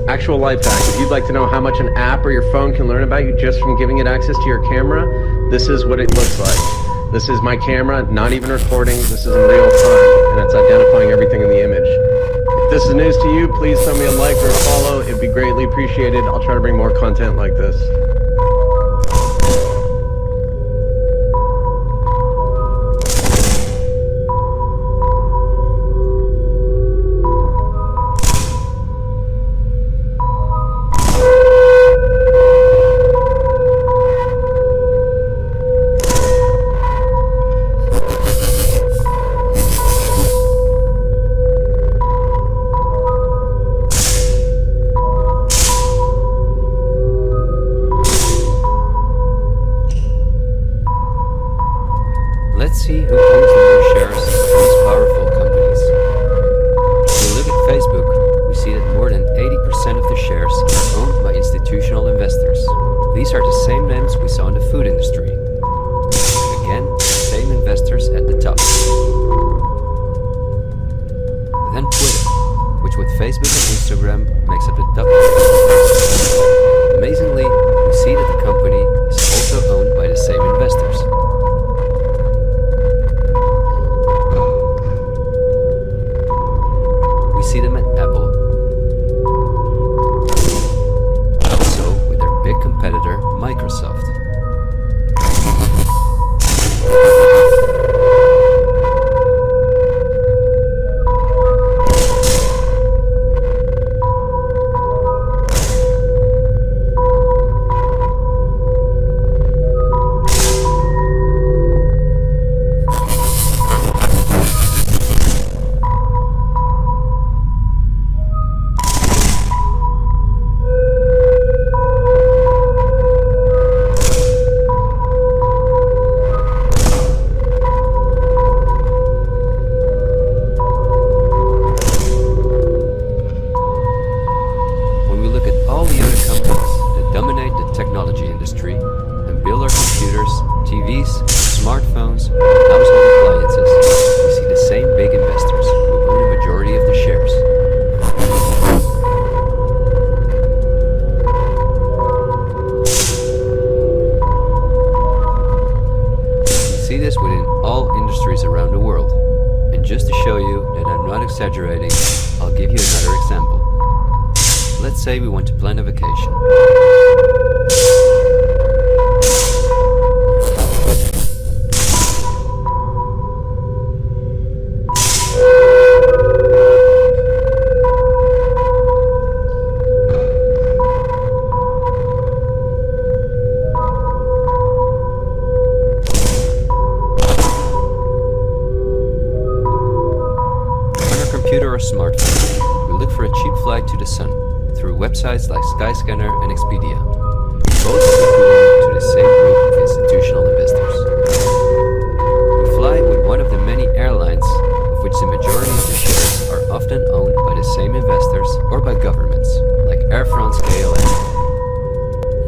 Actual life hack. If you'd like to know how much an app or your phone can learn about you just from giving it access to your camera, this is what it looks like. This is my camera, not even recording. This is in real time, and it's identifying everything in the image. If this is news to you, please send me a like or a follow. It'd be greatly appreciated. I'll try to bring more content like this. Let's see who owns the most shares of these powerful companies. If we look at Facebook, we see that more than 80% of the shares are owned by institutional investors. These are the same names we saw in the food industry. Again, the same investors at the top. Then Twitter, which with Facebook and Instagram makes up the top 3. Amazingly, we see that the company is also owned by the same investors. See them at Apple, also with their big competitor Microsoft. TVs, smartphones, and household appliances, we see the same big investors who own the majority of the shares. We see this within all industries around the world. And just to show you that I'm not exaggerating, I'll give you another example. Let's say we want to plan a vacation. Computer or smartphone, we look for a cheap flight to the sun through websites like Skyscanner and Expedia. Both belong to the same group of institutional investors. We fly with one of the many airlines, of which the majority of the shares are often owned by the same investors or by governments, like Air France KLM.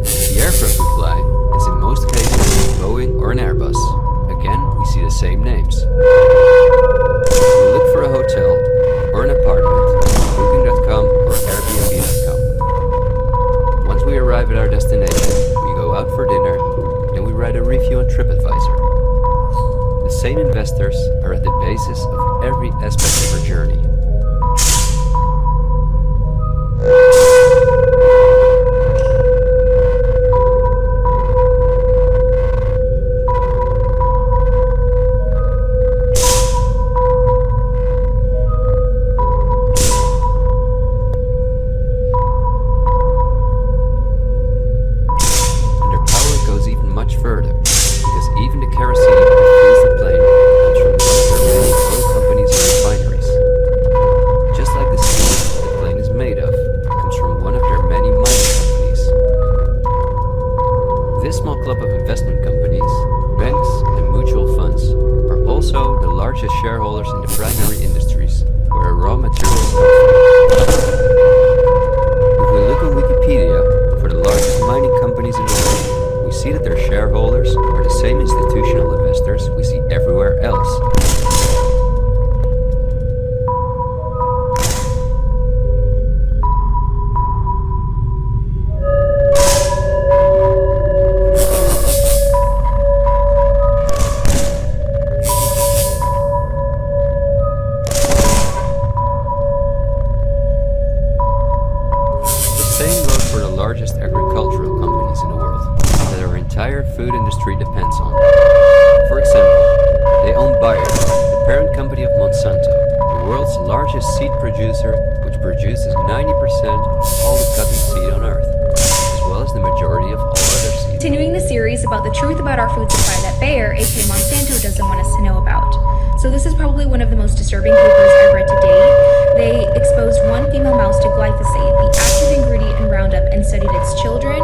The aircraft we fly is in most cases Boeing or an Airbus. Again, we see the same names. We look for a hotel or an apartment on Booking.com or Airbnb.com. Once we arrive at our destination, we go out for dinner, and we write a review on TripAdvisor. The same investors are at the basis of every aspect of our journey. Further, because even the kerosene that fuels the plane comes from one of their many oil companies or refineries. Just like the steel the plane is made of comes largest shareholders in the primary industries, where raw materials come from. If we look on Wikipedia for the largest mining companies in the world, we see that their shareholders are the same institutional investors we see everywhere else. Largest agricultural companies in the world that our entire food industry depends on. For example, they own Bayer, the parent company of Monsanto, the world's largest seed producer, which produces 90% of all the cotton seed on Earth, as well as the majority of all other seeds. Continuing the series about the truth about our food supply that Bayer, aka Monsanto, doesn't want us to know about. So this is probably one of the most disturbing papers I've read to date. They exposed one female mouse to glyphosate, the active ingredient in Roundup, and studied its children.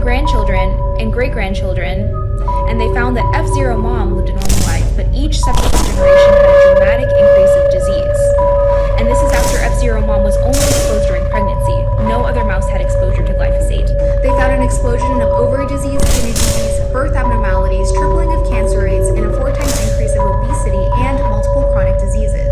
Grandchildren and great-grandchildren, and they found that F0 mom lived a normal life, but each subsequent generation had a dramatic increase of disease. And this is after F0 mom was only exposed during pregnancy. No other mouse had exposure to glyphosate. They found an explosion of ovary disease, kidney disease, birth abnormalities, tripling of cancer rates, and a 4 times increase of obesity and multiple chronic diseases.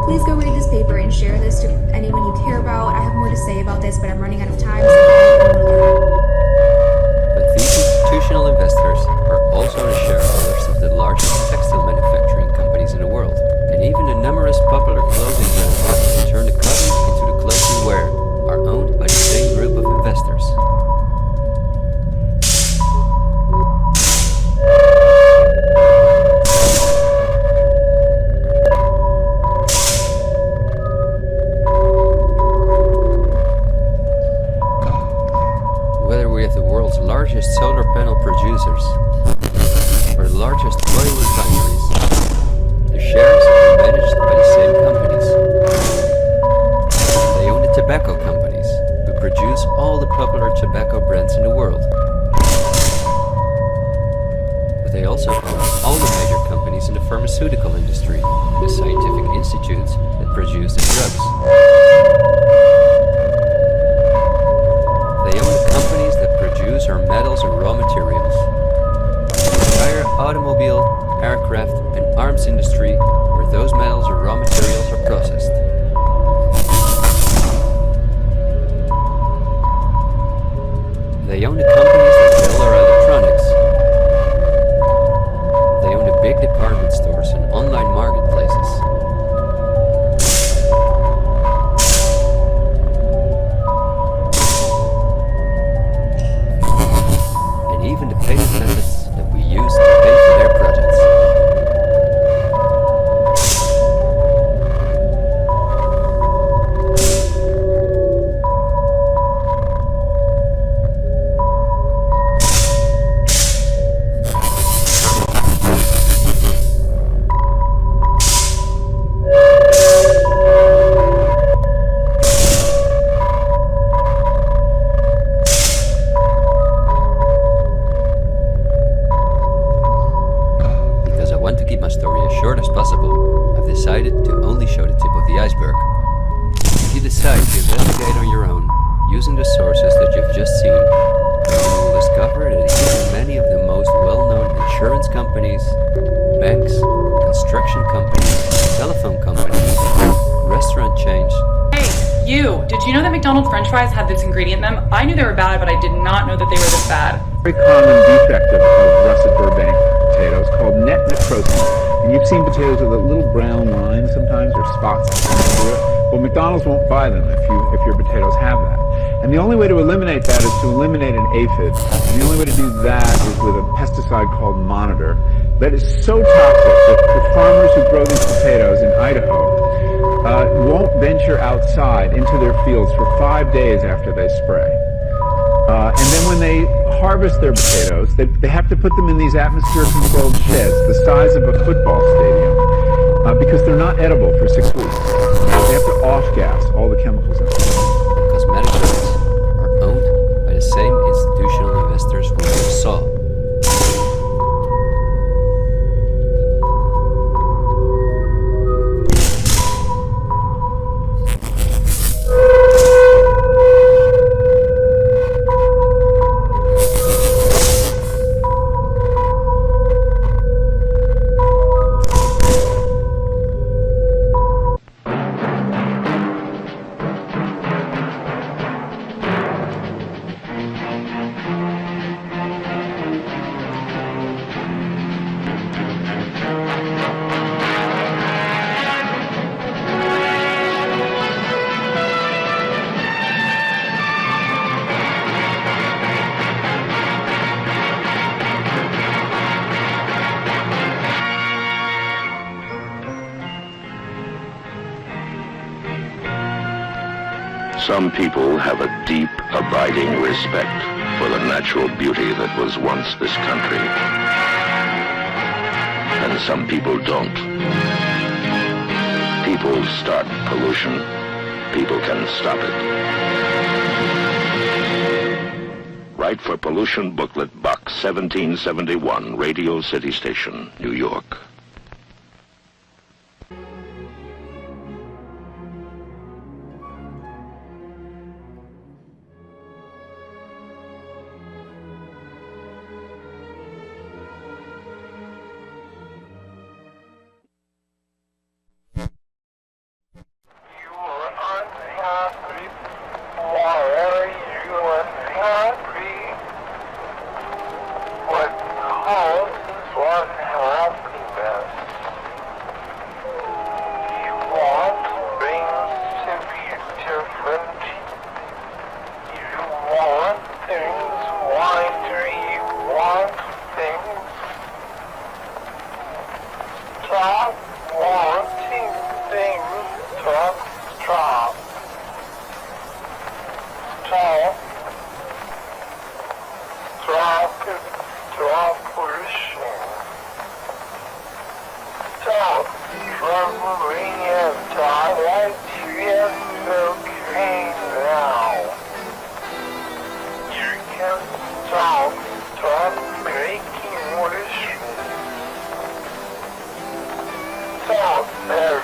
Please go read this paper and share this to anyone you care about. I have more to say about this, but I'm running out of time. But these institutional investors are also the shareholders of the largest textile manufacturing companies in the world, and even the numerous popular clothing brands that turn the cotton into the clothes we wear are owned by the same group of investors. Largest solar panel producers or the largest oil refineries, the shares are managed by the same companies. They own the tobacco companies, who produce all the popular tobacco brands in the world. But they also own all the major companies in the pharmaceutical industry and the scientific institutes that produce the drugs. They own the companies that produce our metals and raw materials. The entire automobile, aircraft, and arms industry where those metals and raw materials are processed. They own the companies that build our electronics. They own the big department stores and online marketplaces. Even the payment methods that we use to pay for their projects. Decided to only show the tip of the iceberg. If you decide to investigate on your own, using the sources that you've just seen, you will discover that even many of the most well-known insurance companies, Did you know that McDonald's French fries had this ingredient in them? I knew they were bad, but I did not know that they were this bad. Very common defect of russet Burbank potatoes called net necrosis. And you've seen potatoes with a little brown line sometimes, or spots through it. Well, McDonald's won't buy them if your potatoes have that. And the only way to eliminate that is to eliminate an aphid. And the only way to do that is with a pesticide called Monitor that is so toxic that the farmers who grow these potatoes in Idaho won't venture outside into their fields for 5 days after they spray. And then when they harvest their potatoes, they have to put them in these atmosphere-controlled sheds the size of a football stadium because they're not edible for 6 weeks. They have to off-gas all the chemicals in them. Cosmetic brands are owned by the same institutional investors who saw. Some people have a deep, abiding respect for the natural beauty that was once this country. And some people don't. People start pollution. People can stop it. Write for Pollution Booklet Box 1771, Radio City Station, New York. There